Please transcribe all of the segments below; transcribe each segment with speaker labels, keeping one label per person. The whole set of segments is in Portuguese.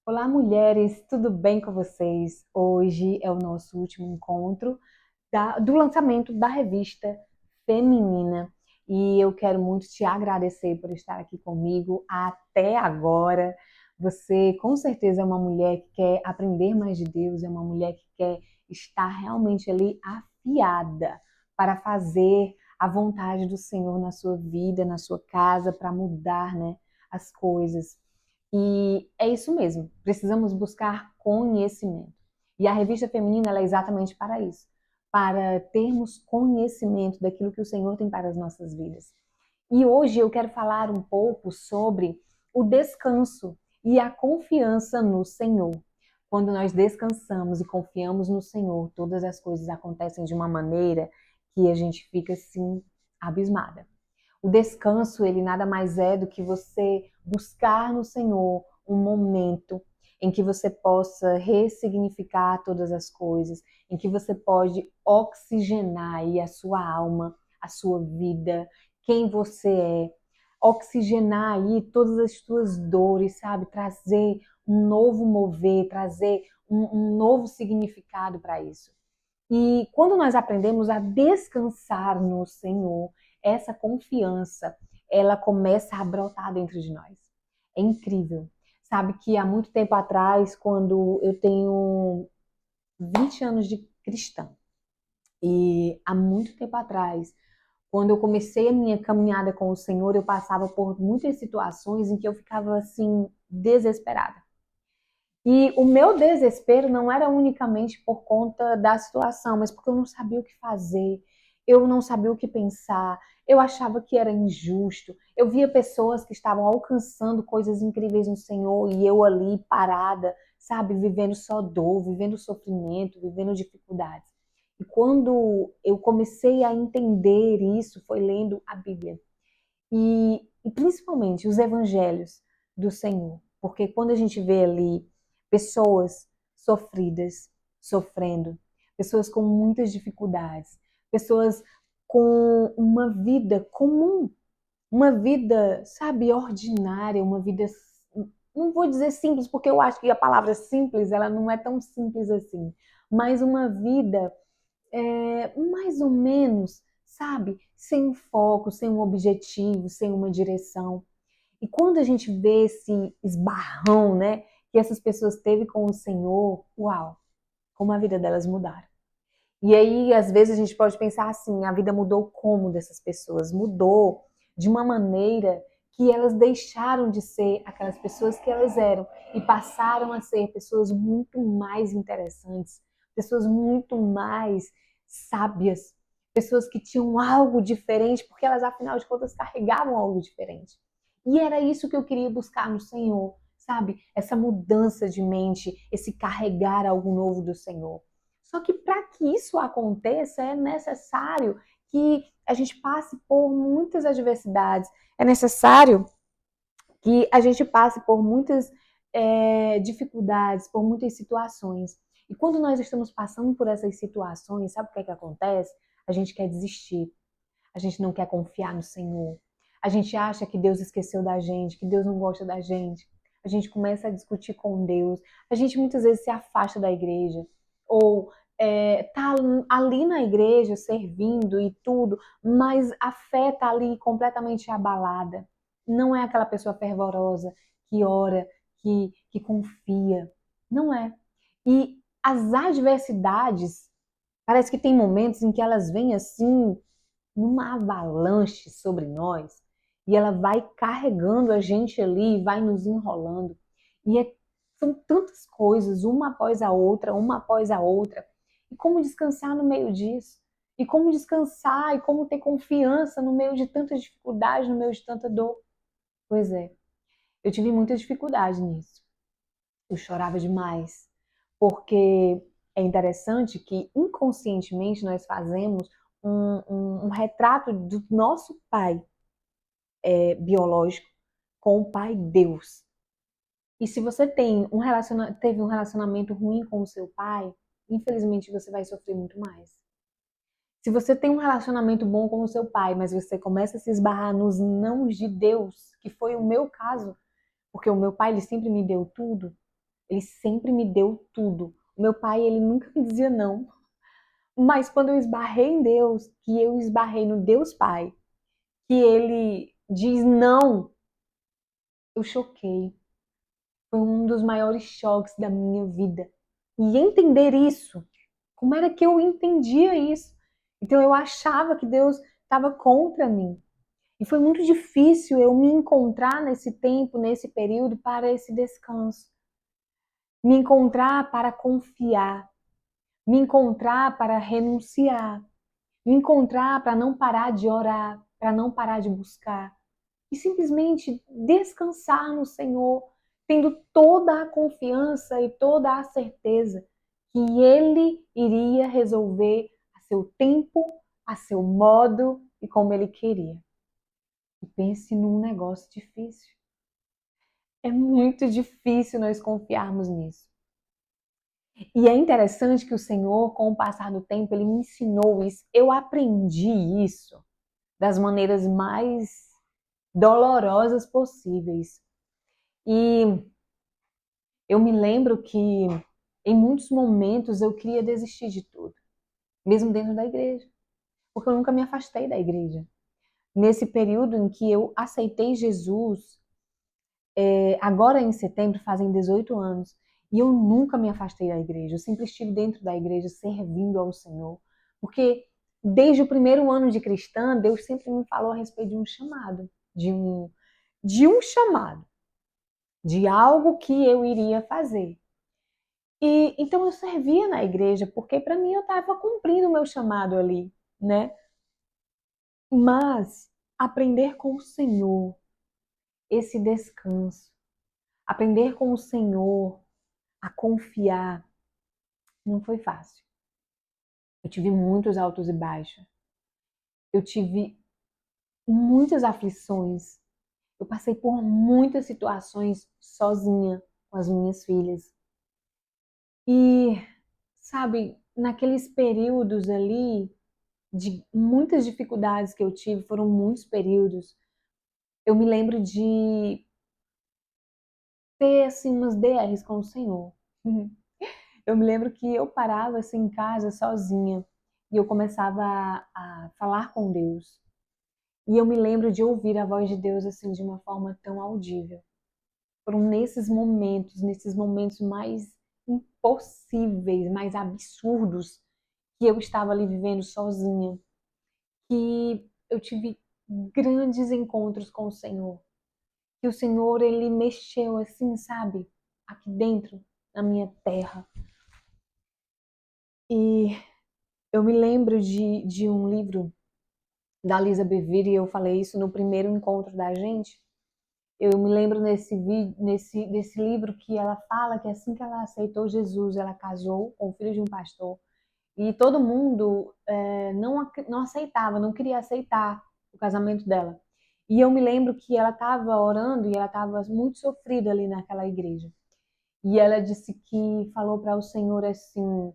Speaker 1: Olá, mulheres, tudo bem com vocês? Hoje é o nosso último encontro do lançamento da revista Feminina e eu quero muito te agradecer por estar aqui comigo até agora. Você, com certeza, é uma mulher que quer aprender mais de Deus, é uma mulher que quer estar realmente ali afiada para fazer a vontade do Senhor na sua vida, na sua casa, para mudar, né, as coisas. E é isso mesmo, precisamos buscar conhecimento. E a revista feminina ela é exatamente para isso, para termos conhecimento daquilo que o Senhor tem para as nossas vidas. E hoje eu quero falar um pouco sobre o descanso e a confiança no Senhor. Quando nós descansamos e confiamos no Senhor, todas as coisas acontecem de uma maneira que a gente fica assim abismada. O descanso, ele nada mais é do que você buscar no Senhor um momento em que você possa ressignificar todas as coisas, em que você pode oxigenar aí a sua alma, a sua vida, quem você é, oxigenar aí todas as suas dores, sabe? Trazer um novo mover, trazer um novo significado para isso. E quando nós aprendemos a descansar no Senhor, essa confiança, ela começa a brotar dentro de nós. É incrível. Sabe que há muito tempo atrás, quando eu tenho 20 anos de cristã, e há muito tempo atrás, quando eu comecei a minha caminhada com o Senhor, eu passava por muitas situações em que eu ficava assim desesperada. E o meu desespero não era unicamente por conta da situação, mas porque eu não sabia o que fazer, eu não sabia o que pensar, eu achava que era injusto. Eu via pessoas que estavam alcançando coisas incríveis no Senhor e eu ali parada, sabe, vivendo só dor, vivendo sofrimento, vivendo dificuldades. E quando eu comecei a entender isso, foi lendo a Bíblia e principalmente os evangelhos do Senhor. Porque quando a gente vê ali pessoas sofridas, sofrendo, pessoas com muitas dificuldades, pessoas com uma vida comum, uma vida, sabe, ordinária, uma vida, não vou dizer simples, porque eu acho que a palavra simples, ela não é tão simples assim, mas uma vida mais ou menos, sabe? Sem um foco, sem um objetivo, sem uma direção. E quando a gente vê esse esbarrão, né, que essas pessoas teve com o Senhor, uau, como a vida delas mudaram. E aí, às vezes, a gente pode pensar assim, a vida mudou como dessas pessoas? Mudou de uma maneira que elas deixaram de ser aquelas pessoas que elas eram e passaram a ser pessoas muito mais interessantes, pessoas muito mais sábias, pessoas que tinham algo diferente, porque elas, afinal de contas, carregavam algo diferente. E era isso que eu queria buscar no Senhor, sabe? Essa mudança de mente, esse carregar algo novo do Senhor. Só que para que isso aconteça, é necessário que a gente passe por muitas adversidades, é necessário que a gente passe por muitas dificuldades, por muitas situações. E quando nós estamos passando por essas situações, sabe o que é que acontece? A gente quer desistir, a gente não quer confiar no Senhor, a gente acha que Deus esqueceu da gente, que Deus não gosta da gente. A gente começa a discutir com Deus, a gente muitas vezes se afasta da igreja, ou tá ali na igreja servindo e tudo, mas a fé tá ali completamente abalada. Não é aquela pessoa fervorosa que ora, que confia. Não é. E as adversidades, parece que tem momentos em que elas vêm assim, numa avalanche sobre nós, e ela vai carregando a gente ali, vai nos enrolando. E são tantas coisas, uma após a outra, uma após a outra. E como descansar no meio disso? E como descansar e como ter confiança no meio de tanta dificuldade, no meio de tanta dor? Pois é, eu tive muita dificuldade nisso. Eu chorava demais, porque é interessante que inconscientemente nós fazemos um retrato do nosso pai biológico com o pai Deus. E se você teve um relacionamento ruim com o seu pai, infelizmente você vai sofrer muito mais. Se você tem um relacionamento bom com o seu pai, mas você começa a se esbarrar nos nãos de Deus, que foi o meu caso, porque o meu pai ele sempre me deu tudo, Ele sempre me deu tudo. O meu pai, ele nunca me dizia não. Mas quando eu esbarrei em Deus, que eu esbarrei no Deus Pai, que ele diz não, eu choquei. Foi um dos maiores choques da minha vida. E entender isso, como era que eu entendia isso? Então eu achava que Deus estava contra mim. E foi muito difícil eu me encontrar nesse tempo, nesse período, para esse descanso. Me encontrar para confiar. Me encontrar para renunciar. Me encontrar para não parar de orar, para não parar de buscar. E simplesmente descansar no Senhor, tendo toda a confiança e toda a certeza que Ele iria resolver a seu tempo, a seu modo e como Ele queria. E pense num negócio difícil. É muito difícil nós confiarmos nisso. E é interessante que o Senhor, com o passar do tempo, Ele me ensinou isso. Eu aprendi isso das maneiras mais dolorosas possíveis. E eu me lembro que em muitos momentos eu queria desistir de tudo, mesmo dentro da igreja, porque eu nunca me afastei da igreja. Nesse período em que eu aceitei Jesus, agora em setembro fazem 18 anos, e eu nunca me afastei da igreja, eu sempre estive dentro da igreja servindo ao Senhor, porque desde o primeiro ano de cristã, Deus sempre me falou a respeito de um chamado, de um chamado, de algo que eu iria fazer. E então eu servia na igreja, porque para mim eu estava cumprindo o meu chamado ali, né? Mas aprender com o Senhor esse descanso, aprender com o Senhor a confiar, não foi fácil. Eu tive muitos altos e baixos. Eu tive muitas aflições. Eu passei por muitas situações sozinha com as minhas filhas. E, sabe, naqueles períodos ali de muitas dificuldades que eu tive, foram muitos períodos. Eu me lembro de ter assim umas DRs com o Senhor. Eu me lembro que eu parava assim em casa sozinha e eu começava a falar com Deus. E eu me lembro de ouvir a voz de Deus assim de uma forma tão audível. Foram nesses momentos mais impossíveis, mais absurdos, que eu estava ali vivendo sozinha, que eu tive grandes encontros com o Senhor. Que o Senhor, ele mexeu assim, sabe? Aqui dentro, na minha terra. E eu me lembro de um livro da Lisa Bevere, e eu falei isso no primeiro encontro da gente. Eu me lembro desse livro que ela fala que assim que ela aceitou Jesus, ela casou com o filho de um pastor. E todo mundo não aceitava, não queria aceitar o casamento dela. E eu me lembro que ela estava orando e ela estava muito sofrida ali naquela igreja. E ela disse que falou para o Senhor assim: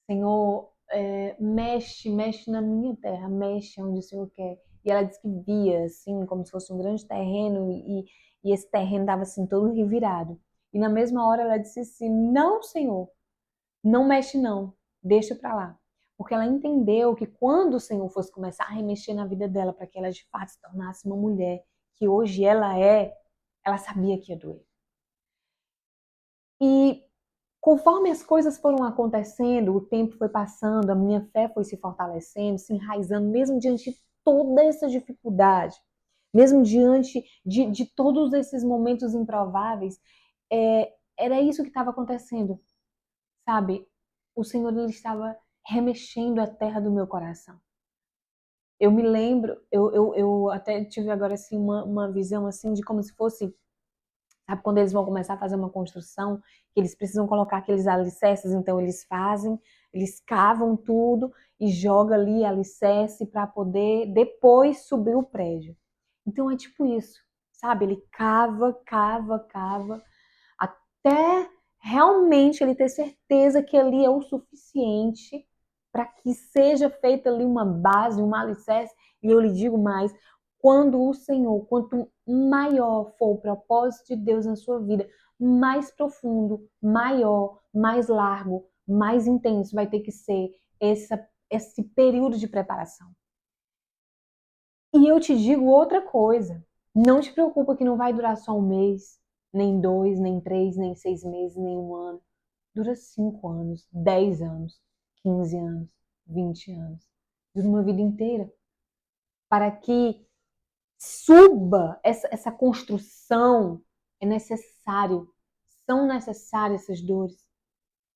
Speaker 1: Senhor, mexe na minha terra, mexe onde o Senhor quer. E ela disse que via, assim, como se fosse um grande terreno, e esse terreno estava assim, todo revirado. E na mesma hora ela disse assim: Não, Senhor, não mexe não, deixa para lá. Porque ela entendeu que quando o Senhor fosse começar a remexer na vida dela, para que ela de fato se tornasse uma mulher que hoje ela é, ela sabia que ia doer. E conforme as coisas foram acontecendo, o tempo foi passando, a minha fé foi se fortalecendo, se enraizando, mesmo diante de toda essa dificuldade, mesmo diante de todos esses momentos improváveis, era isso que estava acontecendo, sabe? O Senhor, ele estava remexendo a terra do meu coração. Eu me lembro, eu até tive agora assim uma visão assim de como se fosse, sabe, quando eles vão começar a fazer uma construção, que eles precisam colocar aqueles alicerces, então eles fazem, eles cavam tudo e jogam ali alicerce para poder depois subir o prédio. Então é tipo isso, sabe? Ele cava, cava, cava, até realmente ele ter certeza que ali é o suficiente para que seja feita ali uma base, um alicerce. E eu lhe digo mais, quando o Senhor, quanto maior for o propósito de Deus na sua vida, mais profundo, maior, mais largo, mais intenso vai ter que ser esse período de preparação. E eu te digo outra coisa, não te preocupa que não vai durar só um mês, nem 2, nem 3, nem 6 meses, nem um ano. Dura 5 anos, 10 anos, 15 anos, 20 anos. Dura uma vida inteira. Para que suba essa construção, é necessário, são necessárias essas dores,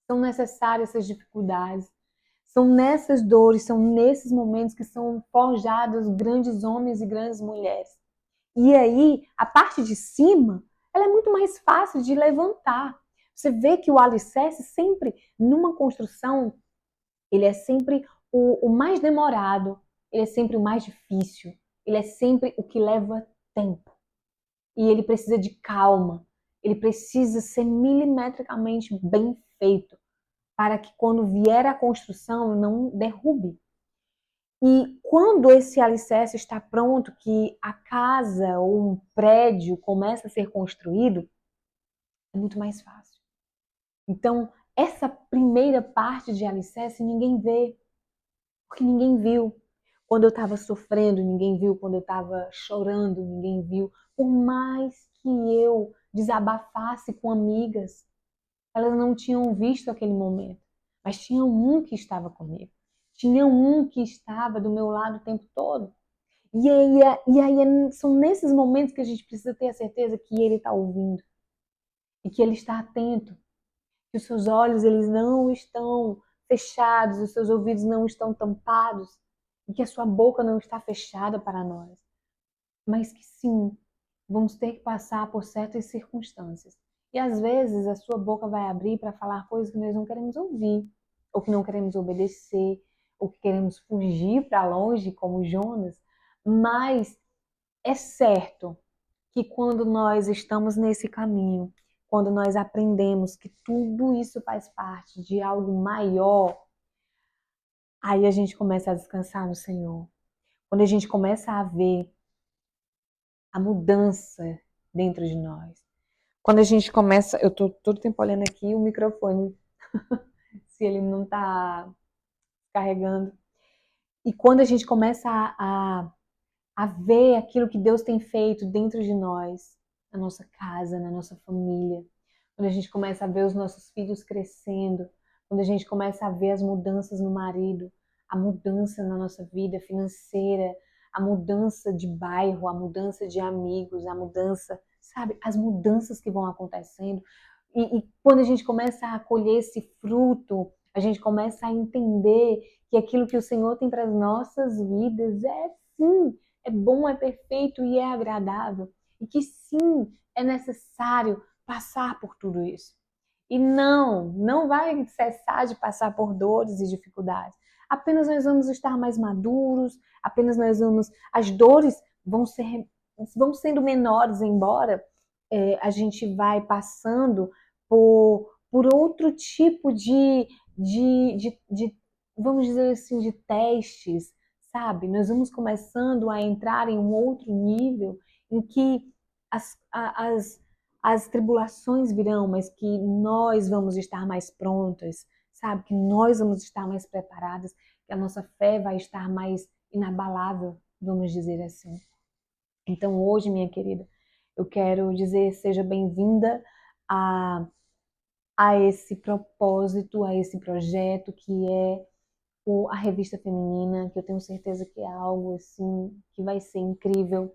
Speaker 1: são necessárias essas dificuldades. São nessas dores, são nesses momentos que são forjados grandes homens e grandes mulheres. E aí, a parte de cima, ela é muito mais fácil de levantar. Você vê que o alicerce sempre, numa construção, ele é sempre o mais demorado, ele é sempre o mais difícil, ele é sempre o que leva tempo. E ele precisa de calma, ele precisa ser milimetricamente bem feito, para que quando vier a construção não derrube. E quando esse alicerce está pronto, que a casa ou um prédio começa a ser construído, é muito mais fácil. Então, essa primeira parte de alicerce ninguém vê, porque ninguém viu. Quando eu estava sofrendo, ninguém viu. Quando eu estava chorando, ninguém viu. Por mais que eu desabafasse com amigas, elas não tinham visto aquele momento. Mas tinha um que estava comigo. Tinha um que estava do meu lado o tempo todo. E aí são nesses momentos que a gente precisa ter a certeza que ele está ouvindo. E que ele está atento. Que os seus olhos eles não estão fechados, os seus ouvidos não estão tampados. E que a sua boca não está fechada para nós. Mas que sim, vamos ter que passar por certas circunstâncias. E às vezes a sua boca vai abrir para falar coisas que nós não queremos ouvir, ou que não queremos obedecer, ou que queremos fugir para longe, como Jonas. Mas é certo que quando nós estamos nesse caminho, quando nós aprendemos que tudo isso faz parte de algo maior, aí a gente começa a descansar no Senhor. Quando a gente começa a ver a mudança dentro de nós. Quando a gente começa, eu tô todo tempo olhando aqui o microfone, se ele não tá carregando. E quando a gente começa a ver aquilo que Deus tem feito dentro de nós, na nossa casa, na nossa família, quando a gente começa a ver os nossos filhos crescendo, quando a gente começa a ver as mudanças no marido, a mudança na nossa vida financeira, a mudança de bairro, a mudança de amigos, a mudança, sabe, as mudanças que vão acontecendo. E quando a gente começa a colher esse fruto, a gente começa a entender que aquilo que o Senhor tem para as nossas vidas é sim, é bom, é perfeito e é agradável. E que sim, é necessário passar por tudo isso. E não vai cessar de passar por dores e dificuldades. Apenas nós vamos estar mais maduros, apenas nós vamos. As dores vão sendo menores, embora a gente vai passando por outro tipo de, vamos dizer assim, de testes, sabe? Nós vamos começando a entrar em um outro nível em que as tribulações virão, mas que nós vamos estar mais prontas, sabe? Que nós vamos estar mais preparadas, que a nossa fé vai estar mais inabalável, vamos dizer assim. Então hoje, minha querida, eu quero dizer seja bem-vinda a, a esse propósito, a esse projeto que é a revista feminina, que eu tenho certeza que é algo assim que vai ser incrível.